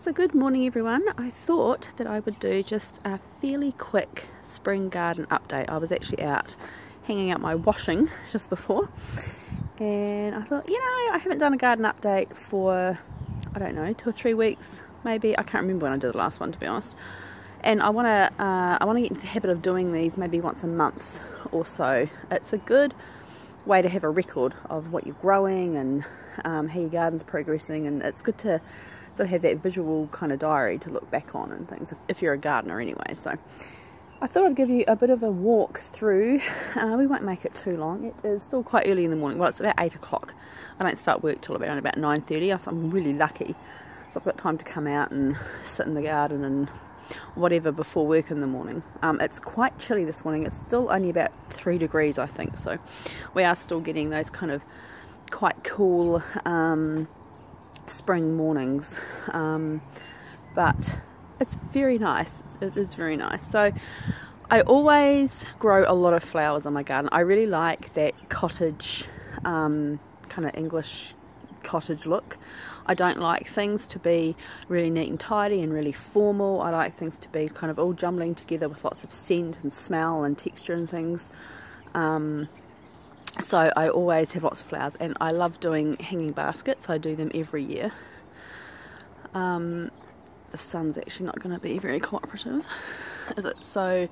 So good morning everyone. I thought that I would do just a fairly quick spring garden update. I was actually out hanging out my washing just before and I thought, I haven't done a garden update for, I don't know, 2 or 3 weeks maybe. I can't remember when I did the last one, to be honest. And I want to get into the habit of doing these maybe once a month or so. It's a good way to have a record of what you're growing and how your garden's progressing, and it's good to sort of have that visual kind of diary to look back on and things if you're a gardener anyway. So I thought I'd give you a bit of a walk through. We won't make it too long. It is still quite early in the morning. Well, it's about 8 o'clock. I don't start work till about 9:30, so I'm really lucky. So I've got time to come out and sit in the garden and whatever before work in the morning. It's quite chilly this morning. It's still only about 3 degrees, I think, so we are still getting those kind of quite cool spring mornings, but it's very nice. It is very nice. So I always grow a lot of flowers in my garden. I really like that cottage, kind of English cottage look. I don't like things to be really neat and tidy and really formal. I like things to be kind of all jumbling together with lots of scent and smell and texture and things. So I always have lots of flowers, and I love doing hanging baskets. I do them every year. The sun's actually not going to be very cooperative, is it? So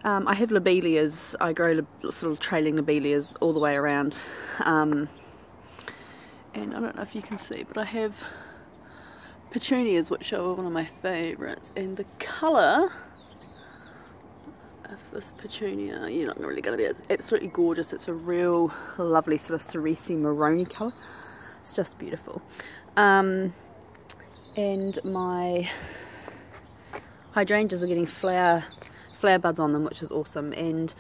I have lobelias. I grow sort of trailing lobelias all the way around. And I don't know if you can see, but I have petunias, which are one of my favourites, and the colour of this petunia, you're not really going to be, it's absolutely gorgeous. It's a real lovely sort of ceracey maroni colour. It's just beautiful. And my hydrangeas are getting flower buds on them, which is awesome. And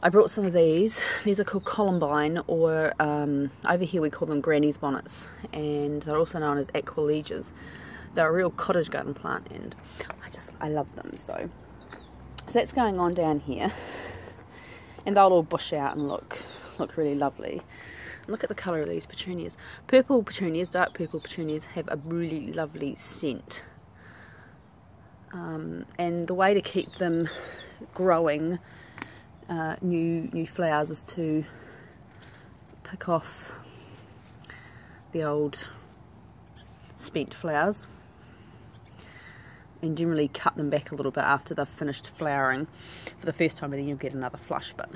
I brought some of these. These are called columbine, or over here we call them granny's bonnets, and they're also known as aqualegias. They're a real cottage garden plant, and I love them. So that's going on down here, and they'll all bush out and look really lovely. Look at the colour of these petunias. Purple petunias, dark purple petunias, have a really lovely scent. And the way to keep them growing new flowers is to pick off the old spent flowers and generally cut them back a little bit after they've finished flowering for the first time, and then you'll get another flush. But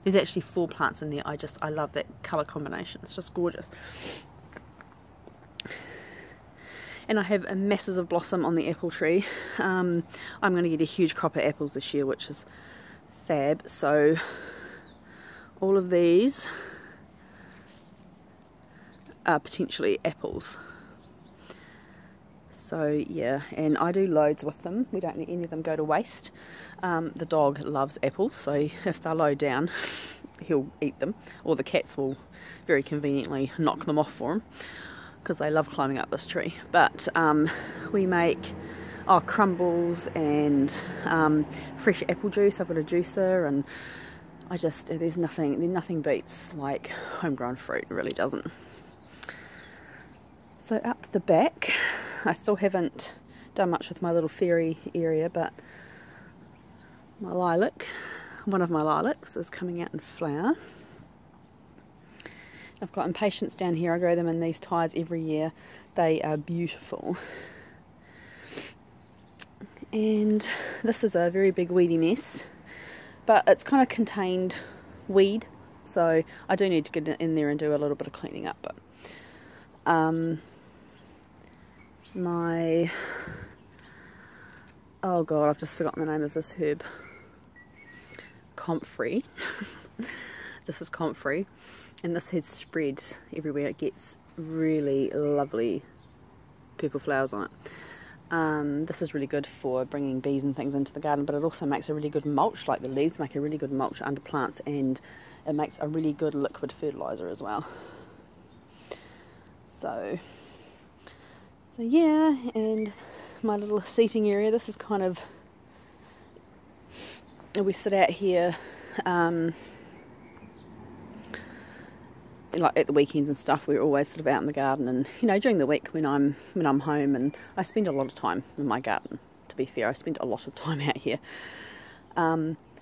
there's actually 4 plants in there. I love that colour combination. It's just gorgeous. And I have masses of blossom on the apple tree. I'm going to get a huge crop of apples this year, which is fab. So all of these are potentially apples. So yeah, and I do loads with them. We don't let any of them go to waste. The dog loves apples, so if they're low down, he'll eat them, or the cats will very conveniently knock them off for him, because they love climbing up this tree. But we make crumbles and fresh apple juice. I've got a juicer, and there's nothing beats like homegrown fruit. It really doesn't. So up the back, I still haven't done much with my little fairy area, but my lilac, one of my lilacs, is coming out in flower. I've got impatiens down here. I grow them in these ties every year. They are beautiful. And this is a very big weedy mess, but it's kind of contained weed, so I do need to get in there and do a little bit of cleaning up. But oh god, I've just forgotten the name of this herb. Comfrey. This is comfrey, and this has spread everywhere. It gets really lovely purple flowers on it. This is really good for bringing bees and things into the garden, but it also makes a really good mulch. Like the leaves make a really good mulch under plants, and it makes a really good liquid fertilizer as well. So yeah, and my little seating area, this is kind of, we sit out here like at the weekends and stuff, we're always sort of out in the garden, and you know, during the week when I'm home, and I spend a lot of time in my garden. To be fair, I spend a lot of time out here.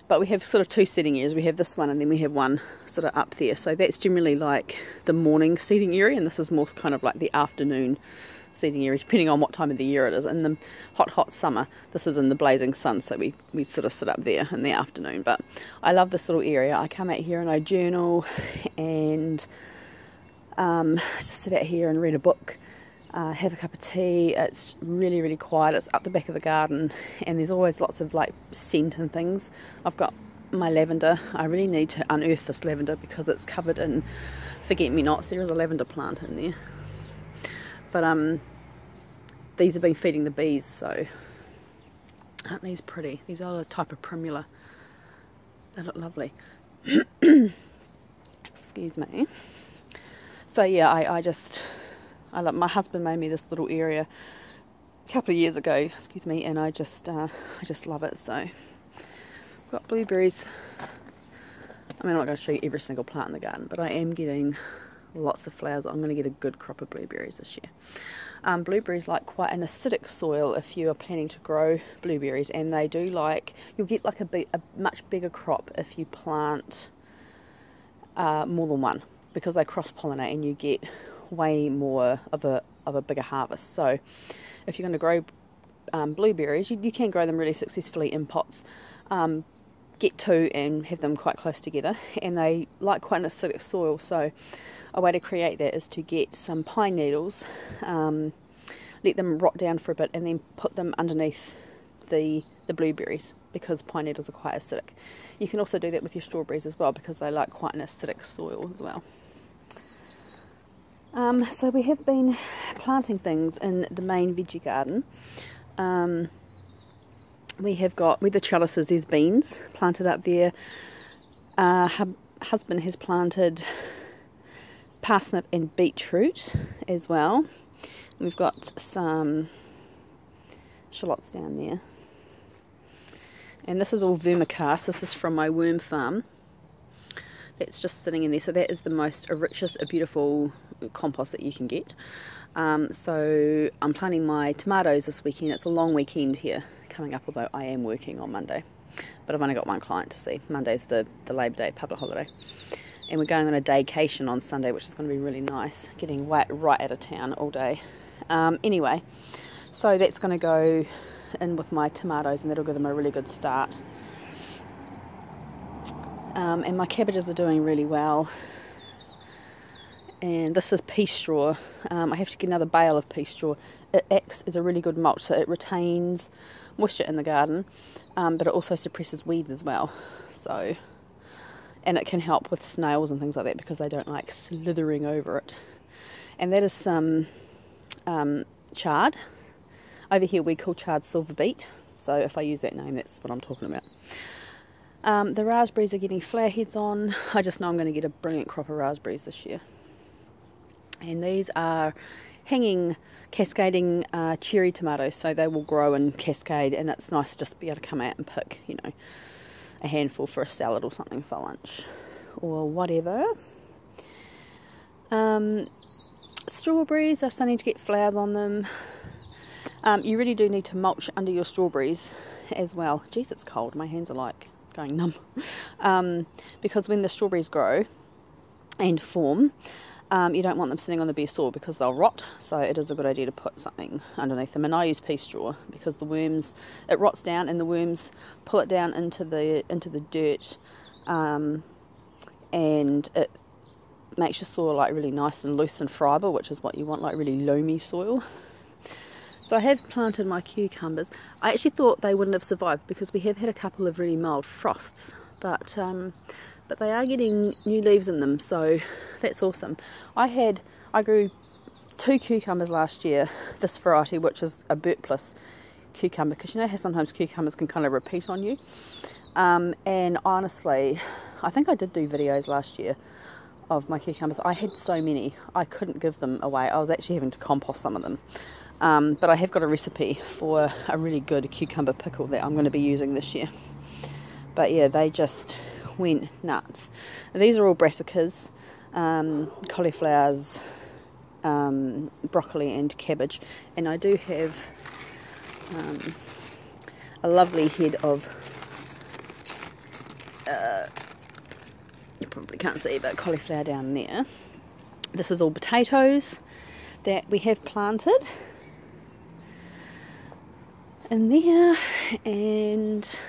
But we have sort of two seeding areas. We have this one, and then we have one sort of up there. So that's generally like the morning seeding area, and this is more kind of like the afternoon seeding area, depending on what time of the year it is. In the hot summer, this is in the blazing sun, so we sort of sit up there in the afternoon. But I love this little area. I come out here and I journal, and just sit out here and read a book, have a cup of tea. It's really, really quiet. It's up the back of the garden, and there's always lots of like scent and things. I've got my lavender. I really need to unearth this lavender because it's covered in forget-me-nots. There is a lavender plant in there, but these have been feeding the bees, so aren't these pretty? These are a type of primula. They look lovely. Excuse me. So yeah, I love, my husband made me this little area a couple of years ago, excuse me, and I just love it. So I've got blueberries. I mean, I'm not going to show you every single plant in the garden, but I am getting lots of flowers. I'm going to get a good crop of blueberries this year. Blueberries like quite an acidic soil if you are planning to grow blueberries, and they do like, you'll get like a much bigger crop if you plant more than one, because they cross-pollinate and you get way more of a bigger harvest. So if you're going to grow blueberries, you can grow them really successfully in pots. Get two and have them quite close together, and they like quite an acidic soil. So a way to create that is to get some pine needles, let them rot down for a bit, and then put them underneath the blueberries, because pine needles are quite acidic. You can also do that with your strawberries as well, because they like quite an acidic soil as well. So we have been planting things in the main veggie garden. With the trellises, there's beans planted up there. Husband has planted parsnip and beetroot as well. We've got some shallots down there. And this is all vermicast. This is from my worm farm. That's just sitting in there. So that is the most richest, beautiful compost that you can get. So I'm planting my tomatoes this weekend. It's a long weekend here coming up, although I am working on Monday. But I've only got one client to see. Monday's the Labour Day public holiday. And we're going on a daycation on Sunday, which is going to be really nice. Getting right out of town all day. Anyway, so that's going to go in with my tomatoes, and that'll give them a really good start. And my cabbages are doing really well. And this is pea straw. I have to get another bale of pea straw. It acts as a really good mulch, so it retains moisture in the garden, but it also suppresses weeds as well. So, and it can help with snails and things like that, because they don't like slithering over it. And that is some chard. Over here we call chard silver beet, so if I use that name, that's what I'm talking about. The raspberries are getting flower heads on. I just know I'm going to get a brilliant crop of raspberries this year. And these are hanging, cascading cherry tomatoes, so they will grow and cascade, and it's nice just to be able to come out and pick, you know, a handful for a salad or something for lunch or whatever. Strawberries are starting to get flowers on them. You really do need to mulch under your strawberries as well. Geez, it's cold. My hands are like going numb. Because when the strawberries grow and form, you don't want them sitting on the bare soil, because they'll rot. So it is a good idea to put something underneath them. And I use pea straw, because the worms, it rots down and the worms pull it down into the dirt, and it makes your soil like really nice and loose and friable, which is what you want, like really loamy soil. So I have planted my cucumbers. I actually thought they wouldn't have survived, because we have had a couple of really mild frosts, but they are getting new leaves in them, so that's awesome. I grew 2 cucumbers last year, this variety, which is a Burpless cucumber, because you know how sometimes cucumbers can kind of repeat on you. And honestly, I think I did do videos last year of my cucumbers. I had so many, I couldn't give them away. I was actually having to compost some of them. But I have got a recipe for a really good cucumber pickle that I'm going to be using this year. But yeah, they just went nuts. These are all brassicas. cauliflowers, broccoli and cabbage, and I do have a lovely head of you probably can't see, but cauliflower down there. This is all potatoes that we have planted in there, and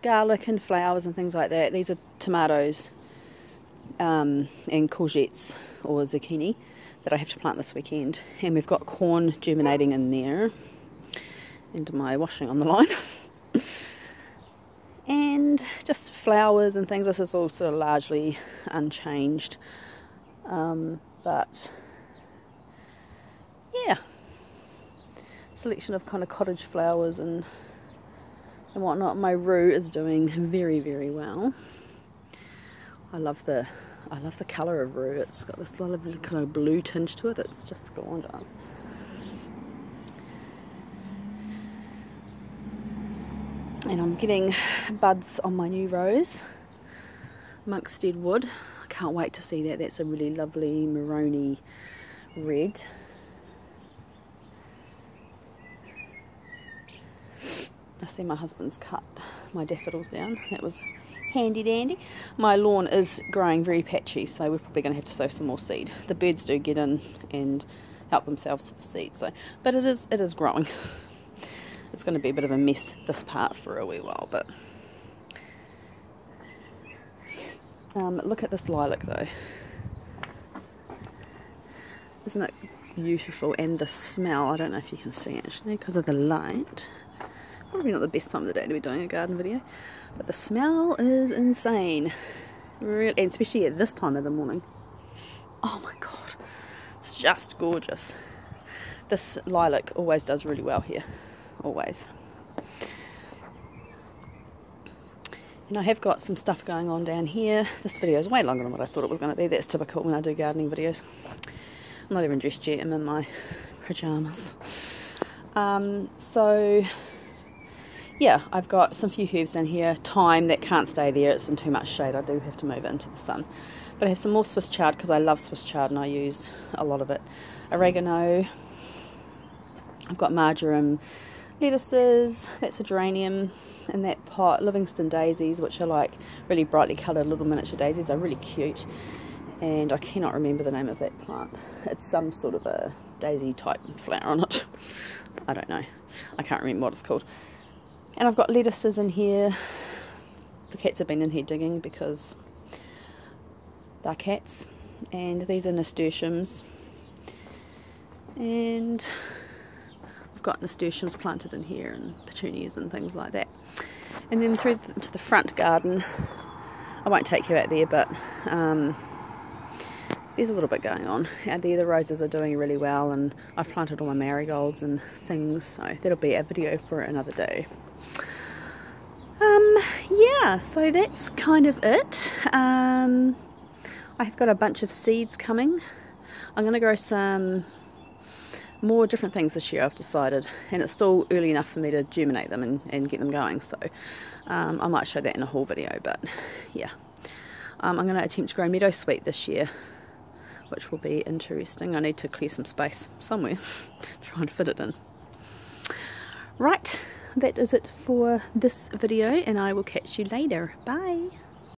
garlic and flowers and things like that. These are tomatoes and courgettes or zucchini that I have to plant this weekend, and we've got corn germinating in there, and my washing on the line. And just flowers and things. This is all sort of largely unchanged, but yeah, selection of kind of cottage flowers and whatnot. My rue is doing very, very well. I love the colour of rue. It's got this lovely kind of blue tinge to it. It's just gorgeous. And I'm getting buds on my new rose, Monkstead Wood. I can't wait to see that. That's a really lovely maroony red. I see my husband's cut my daffodils down. That was handy dandy. My lawn is growing very patchy, so we're probably going to have to sow some more seed. The birds do get in and help themselves to the seed, so but it is growing. It's going to be a bit of a mess this part for a wee while, but look at this lilac though. Isn't it beautiful? And the smell, I don't know if you can see actually because of the light. Probably not the best time of the day to be doing a garden video, but the smell is insane. Really, and especially at this time of the morning. Oh my god, it's just gorgeous. This lilac always does really well here. Always. And I have got some stuff going on down here. This video is way longer than what I thought it was going to be. That's typical when I do gardening videos. I'm not even dressed yet. I'm in my pyjamas. So yeah, I've got some few herbs down here. Thyme that can't stay there. It's in too much shade. I do have to move it into the sun. But I have some more Swiss chard because I love Swiss chard and I use a lot of it. Oregano. I've got marjoram, lettuces, that's a geranium in that pot, Livingston daisies, which are like really brightly coloured little miniature daisies, are really cute, and I cannot remember the name of that plant. It's some sort of a daisy type flower on it. I don't know, I can't remember what it's called. And I've got lettuces in here. The cats have been in here digging because they're cats, and these are nasturtiums, and got nasturtiums planted in here and petunias and things like that. And then through to the front garden, I won't take you out there, but there's a little bit going on out there. The roses are doing really well, and I've planted all my marigolds and things, so that'll be a video for another day. Yeah, so that's kind of it. I've got a bunch of seeds coming. I'm going to grow some more different things this year, I've decided, and it's still early enough for me to germinate them and get them going, so I might show that in a haul video. But yeah, I'm going to attempt to grow meadowsweet this year, which will be interesting. I need to clear some space somewhere, try and fit it in. Right, that is it for this video, and I will catch you later. Bye.